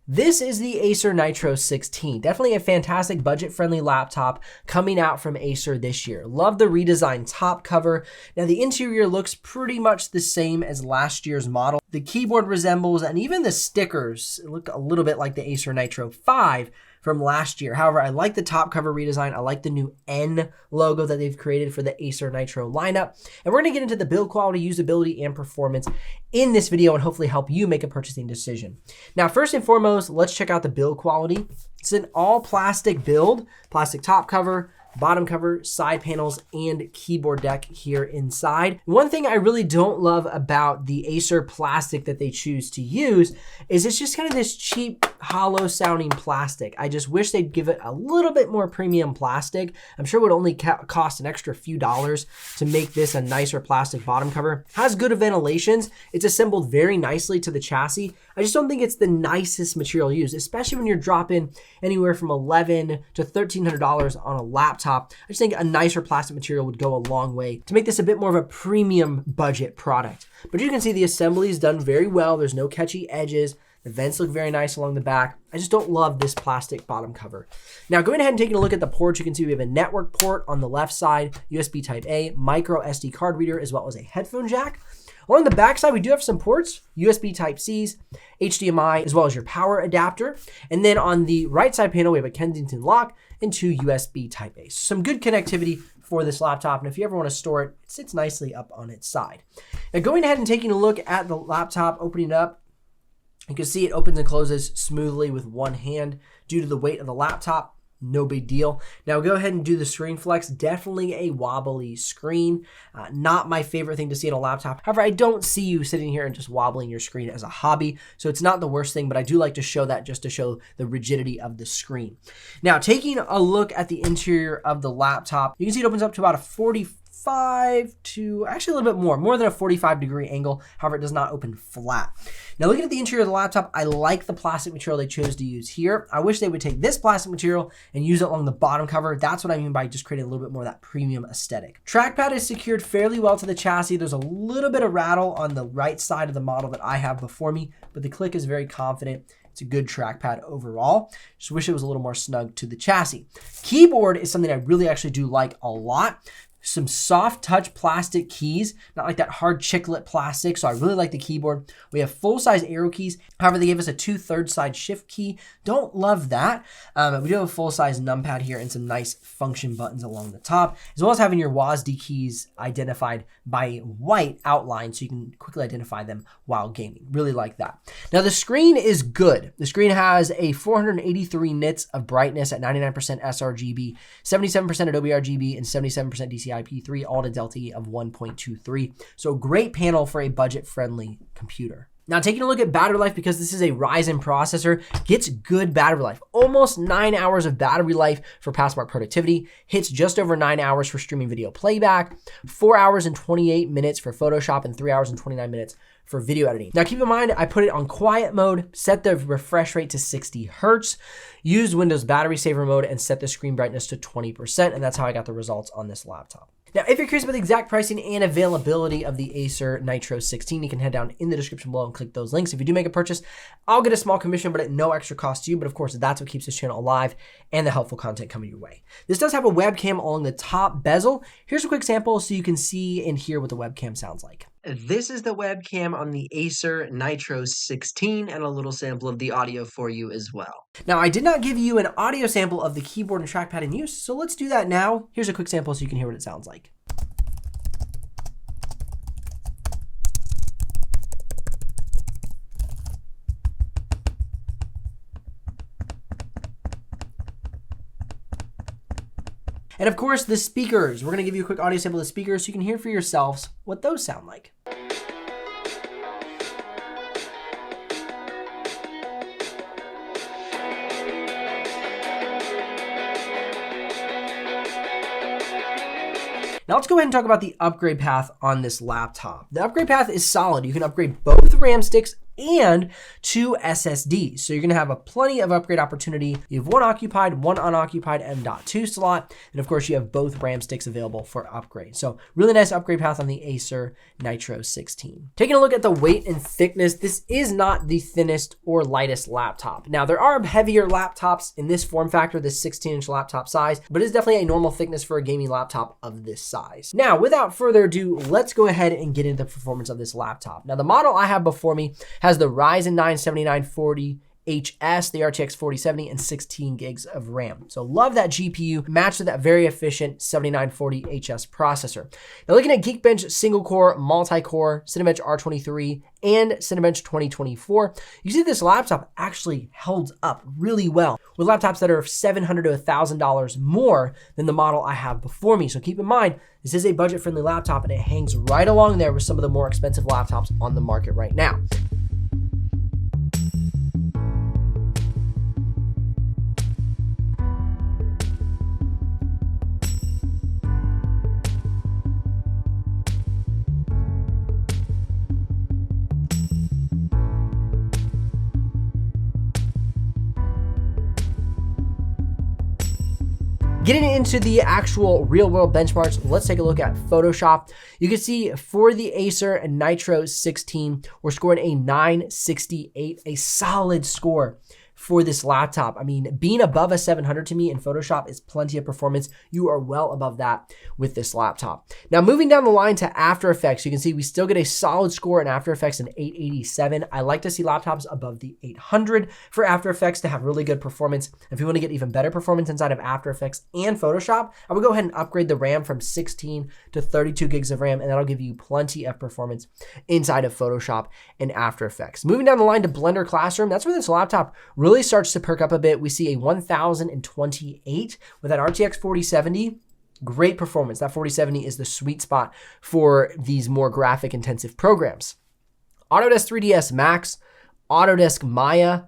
This is the Acer Nitro 16. Definitely a fantastic budget-friendly laptop coming out from Acer this year. Love the redesigned top cover. Now the interior looks pretty much the same as last year's model. The keyboard resembles, and even the stickers look a little bit like the Acer Nitro 5 from last year. However, I like the top cover redesign. I like the new N logo that they've created for the Acer Nitro lineup. And we're gonna get into the build quality, usability, and performance in this video and hopefully help you make a purchasing decision. Now, first and foremost, let's check out the build quality. It's an all plastic build, plastic top cover, bottom cover, side panels, and keyboard deck here inside. One thing I really don't love about the Acer plastic that they choose to use is it's just kind of this cheap, hollow sounding plastic. I just wish they'd give it a little bit more premium plastic. I'm sure it would only cost an extra few dollars to make this a nicer plastic bottom cover. Has good ventilations. It's assembled very nicely to the chassis. I just don't think it's the nicest material used, especially when you're dropping anywhere from $1,100 to $1,300 on a laptop. I just think a nicer plastic material would go a long way to make this a bit more of a premium budget product. But you can see the assembly is done very well. There's no catchy edges. The vents look very nice along the back. I just don't love this plastic bottom cover. Now, going ahead and taking a look at the ports, you can see we have a network port on the left side, USB Type-A, micro SD card reader, as well as a headphone jack. Along the back side, we do have some ports, USB Type-Cs, HDMI, as well as your power adapter. And then on the right side panel, we have a Kensington lock and two USB Type-A. So some good connectivity for this laptop. And if you ever want to store it, it sits nicely up on its side. Now, going ahead and taking a look at the laptop, opening it up, you can see it opens and closes smoothly with one hand due to the weight of the laptop. No big deal. Now go ahead and do the screen flex. Definitely a wobbly screen. Not my favorite thing to see in a laptop. However, I don't see you sitting here and just wobbling your screen as a hobby. So it's not the worst thing, but I do like to show that just to show the rigidity of the screen. Now, taking a look at the interior of the laptop, you can see it opens up to about a 45 to actually a little bit more than a 45-degree angle. However, it does not open flat. Now, looking at the interior of the laptop, I like the plastic material they chose to use here. I wish they would take this plastic material and use it along the bottom cover. That's what I mean by just creating a little bit more of that premium aesthetic. Trackpad is secured fairly well to the chassis. There's a little bit of rattle on the right side of the model that I have before me, but the click is very confident. It's a good trackpad overall. Just wish it was a little more snug to the chassis. Keyboard is something I really actually do like a lot. Some soft touch plastic keys, not like that hard chiclet plastic. So I really like the keyboard. We have full size arrow keys. However, they gave us a 2/3 side shift key. Don't love that. We do have a full size numpad here and some nice function buttons along the top, as well as having your WASD keys identified by white outline so you can quickly identify them while gaming. Really like that. Now the screen is good. The screen has a 483 nits of brightness at 99% sRGB, 77% Adobe RGB, and 77% DCI-P3, all to Delta E of 1.23. So great panel for a budget-friendly computer. Now, taking a look at battery life, because this is a Ryzen processor, gets good battery life. Almost 9 hours of battery life for Passmark productivity, hits just over 9 hours for streaming video playback, 4 hours and 28 minutes for Photoshop, and 3 hours and 29 minutes for video editing. Now, keep in mind, I put it on quiet mode, set the refresh rate to 60 Hertz, used Windows battery saver mode, and set the screen brightness to 20%, and that's how I got the results on this laptop. Now, if you're curious about the exact pricing and availability of the Acer Nitro 16, you can head down in the description below and click those links. If you do make a purchase, I'll get a small commission, but at no extra cost to you. But of course, that's what keeps this channel alive and the helpful content coming your way. This does have a webcam along the top bezel. Here's a quick sample so you can see and hear what the webcam sounds like. This is the webcam on the Acer Nitro 16 and a little sample of the audio for you as well. Now, I did not give you an audio sample of the keyboard and trackpad in use, so let's do that now. Here's a quick sample so you can hear what it sounds like. And of course, the speakers. We're gonna give you a quick audio sample of the speakers so you can hear for yourselves what those sound like. Now let's go ahead and talk about the upgrade path on this laptop. The upgrade path is solid. You can upgrade both RAM sticks and 2 SSDs. So you're gonna have a plenty of upgrade opportunity. You have one occupied, one unoccupied M.2 slot, and of course you have both RAM sticks available for upgrade. So really nice upgrade path on the Acer Nitro 16. Taking a look at the weight and thickness, this is not the thinnest or lightest laptop. Now there are heavier laptops in this form factor, this 16-inch laptop size, but it's definitely a normal thickness for a gaming laptop of this size. Now, without further ado, let's go ahead and get into the performance of this laptop. Now the model I have before me has the Ryzen 9 7940HS, the RTX 4070, and 16 gigs of RAM. So love that GPU matched with that very efficient 7940HS processor. Now looking at Geekbench single core, multi-core, Cinebench R23, and Cinebench 2024, you see this laptop actually held up really well with laptops that are $700 to $1,000 more than the model I have before me. So keep in mind, this is a budget-friendly laptop and it hangs right along there with some of the more expensive laptops on the market right now. Getting into the actual real world benchmarks, let's take a look at Photoshop. You can see for the Acer Nitro 16, we're scoring a 968, a solid score for this laptop. I mean, being above a 700 to me in Photoshop is plenty of performance. You are well above that with this laptop. Now, moving down the line to After Effects, you can see we still get a solid score in After Effects, an 887. I like to see laptops above the 800 for After Effects to have really good performance. If you want to get even better performance inside of After Effects and Photoshop, I would go ahead and upgrade the RAM from 16 to 32 gigs of RAM, and that'll give you plenty of performance inside of Photoshop and After Effects. Moving down the line to Blender Classroom, that's where this laptop really starts to perk up a bit. We see a 1028 with that RTX 4070. Great performance. That 4070 is the sweet spot for these more graphic intensive programs. Autodesk 3ds Max, Autodesk Maya,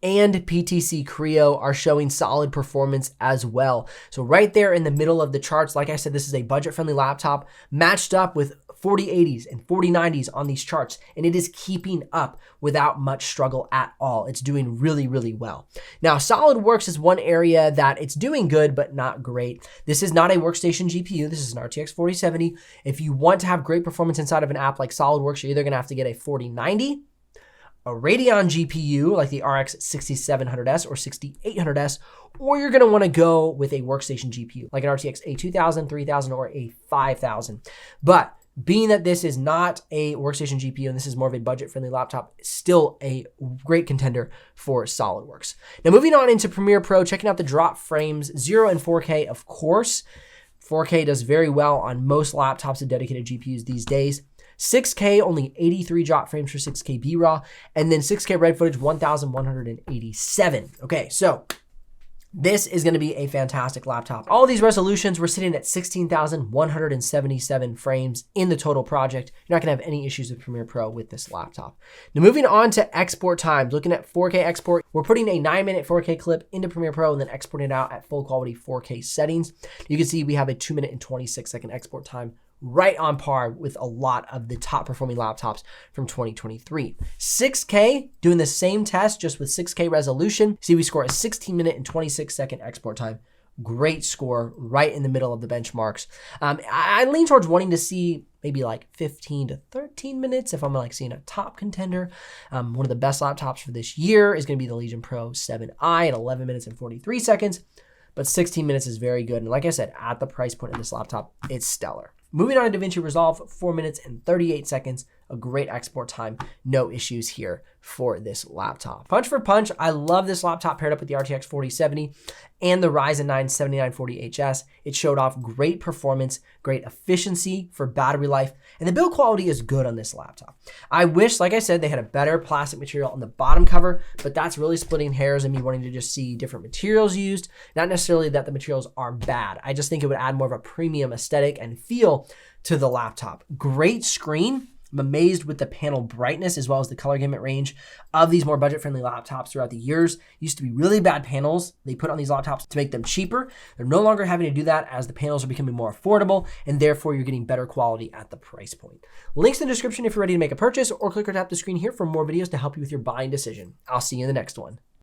and PTC Creo are showing solid performance as well. So right there in the middle of the charts, like I said, this is a budget-friendly laptop matched up with 4080s and 4090s on these charts, and it is keeping up without much struggle at all. It's doing really, really well. Now, SolidWorks is one area that it's doing good, but not great. This is not a workstation GPU. This is an RTX 4070. If you want to have great performance inside of an app like SolidWorks, you're either gonna have to get a 4090, a Radeon GPU like the RX 6700S or 6800S, or you're gonna wanna go with a workstation GPU like an RTX A2000, 3000, or a 5000. But being that this is not a workstation GPU and this is more of a budget-friendly laptop, still a great contender for SolidWorks. Now moving on into Premiere Pro, checking out the drop frames, 0 and 4K, of course. 4K does very well on most laptops and dedicated GPUs these days. 6K, only 83 drop frames for 6K B-RAW, and then 6K red footage, 1,187. Okay, so this is going to be a fantastic laptop. All these resolutions, we're sitting at 16,177 frames in the total project. You're not going to have any issues with Premiere Pro with this laptop. Now moving on to export times, looking at 4K export, we're putting a 9-minute 4K clip into Premiere Pro and then exporting it out at full quality 4K settings. You can see we have a 2-minute and 26-second export time, right on par with a lot of the top performing laptops from 2023. 6K, doing the same test, just with 6K resolution. See, we score a 16-minute and 26-second export time. Great score, right in the middle of the benchmarks. I lean towards wanting to see maybe like 15 to 13 minutes if I'm like seeing a top contender. One of the best laptops for this year is gonna be the Legion Pro 7i at 11 minutes and 43 seconds. But 16 minutes is very good. And like I said, at the price point of this laptop, it's stellar. Moving on to DaVinci Resolve, 4 minutes and 38 seconds, a great export time, no issues here for this laptop. Punch for punch, I love this laptop paired up with the RTX 4070 and the Ryzen 9 7940HS. It showed off great performance, great efficiency for battery life, and the build quality is good on this laptop. I wish, like I said, they had a better plastic material on the bottom cover, but that's really splitting hairs and me wanting to just see different materials used. Not necessarily that the materials are bad. I just think it would add more of a premium aesthetic and feel to the laptop. Great screen. I'm amazed with the panel brightness as well as the color gamut range of these more budget-friendly laptops throughout the years. Used to be really bad panels they put on these laptops to make them cheaper. They're no longer having to do that as the panels are becoming more affordable, and therefore you're getting better quality at the price point. Links in the description if you're ready to make a purchase, or click or tap the screen here for more videos to help you with your buying decision. I'll see you in the next one.